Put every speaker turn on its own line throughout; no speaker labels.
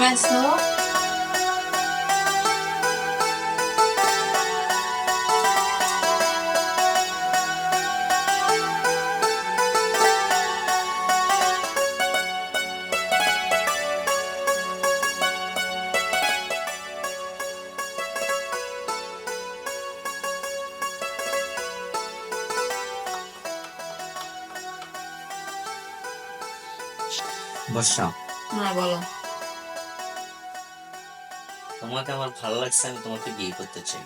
ব্যস্ত।
বর্ষা,
হ্যাঁ বলো।
তোমাকে আমার ভালো লাগছে, আমি তোমাকে বিয়ে করতে চাই।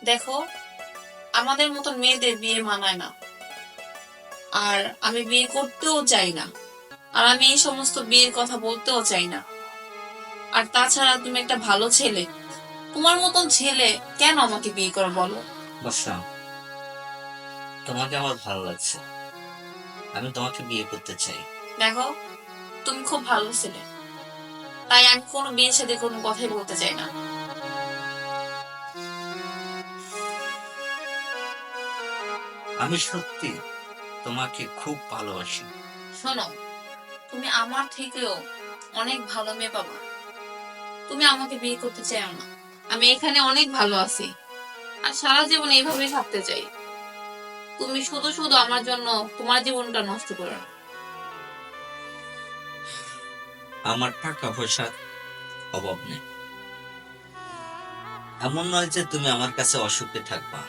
দেখো, আমাদের মতো মেয়েদের বিয়ে মানায় না, আর আমি বিয়ে করতেও চাই না, আর আমি এই সমস্ত বিয়ের কথা বলতেও চাই না। আর তাছাড়া তুমি একটা ভালো ছেলে, তোমার মতন ছেলে কেন আমাকে বিয়ে করে বলো?
বর্ষা, তোমাকে আমার ভালো লাগছে, আমি তোমাকে বিয়ে করতে চাই।
দেখো, তুমি খুব ভালো ছেলে, তাই আমি কোনো বিয়ের সাথে কোনো কথাই বলতে চাই না।
আমি সত্যি তোমাকে খুব ভালোবাসি।
শোনো, তুমি আমার থেকেও অনেক ভালো মেয়ে পাবা, তুমি আমাকে বিয়ে করতে চাও না। আমি এখানে অনেক ভালো আছি, আর সারা জীবন এইভাবেই থাকতে চাই। তুমি শুধু শুধু আমার জন্য তোমার জীবনটা নষ্ট করো না।
আমার টাকা পয়সার অভাব নেই, এমন নয় যে তুমি আমার কাছে অসুখে থাকবা।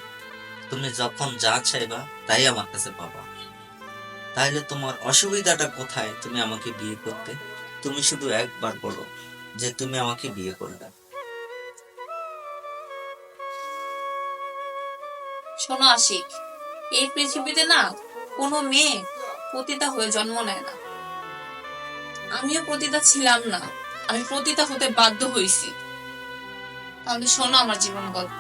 তুমি যখন যা চাইবা তাই আমার কাছে পাবা। তাইলে তোমার অসুবিধাটা কোথায় তুমি আমাকে বিয়ে করতে? তুমি শুধু একবার বলো যে তুমি আমাকে বিয়ে করবে।
শোনো আশিক, এই পৃথিবীতে না কোনো মেয়ে পতিতা হয়ে জন্ম নেয় না। আমিও পতিতা ছিলাম না, আমি পতিতা হতে বাধ্য হয়েছি। তাহলে শোনো আমার জীবন গল্প।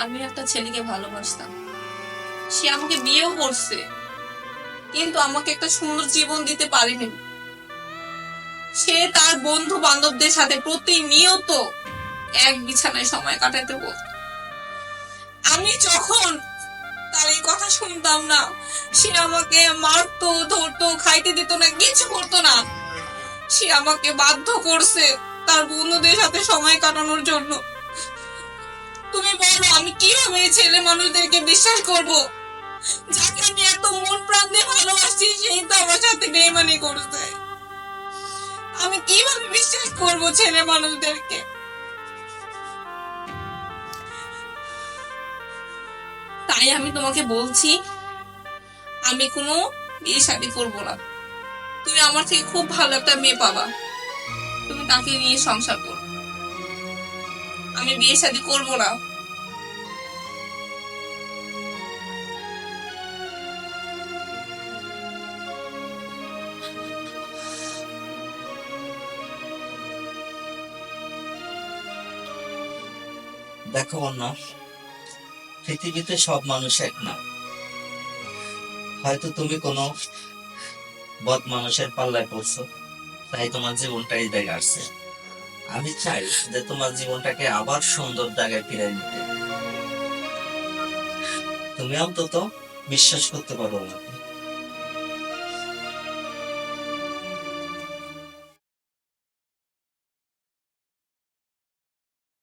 আমি একটা ছেলেকে ভালোবাসতাম, সে আমাকে বিয়েও করছে, কিন্তু আমাকে একটা সুন্দর জীবন দিতে পারেনি। সে তার বন্ধু বান্ধবদের সাথে প্রতিনিয়ত এক বিছানায় সময় কাটাতে বলত। আমি যখন তার এই কথা শুনতাম না, সে আমাকে মারতো, ধরতো, খাইতে দিত না, কিছু করতো না। সে আমাকে বাধ্য করছে তার বন্ধুদের সাথে সময় কাটানোর জন্য। তুমি বলো, আমি কিভাবে এই ছেলে মানুষদেরকে বিশ্বাস করব? যাকে আমি এত মন প্রাণ দিয়ে ভালোবাসছি, সেই তো আমার সাথে বেইমানি করছে। আমি কিভাবে বিশ্বাস করব ছেলে মানুষদেরকে? তাই আমি তোমাকে বলছি, আমি কোনো বিয়ে শাদী করবো না। তুমি আমার থেকে খুব ভালো একটা মেয়ে পাবা, তুমি তাকে নিয়ে সংসার করো। আমি বিয়ে শাদী করবো না।
দেখো অন্য, পৃথিবীতে সব মানুষ এক না। হয়তো তুমি কোনো বদ মানুষের পাল্লায় পড়ছো, তাই তোমার জীবনটা এই জায়গায় আসছে। আমি চাই যে তোমার জীবনটাকে আবার সুন্দর জায়গায় ফিরে নিতে। তুমি অন্তত বিশ্বাস করতে পারো আমাকে।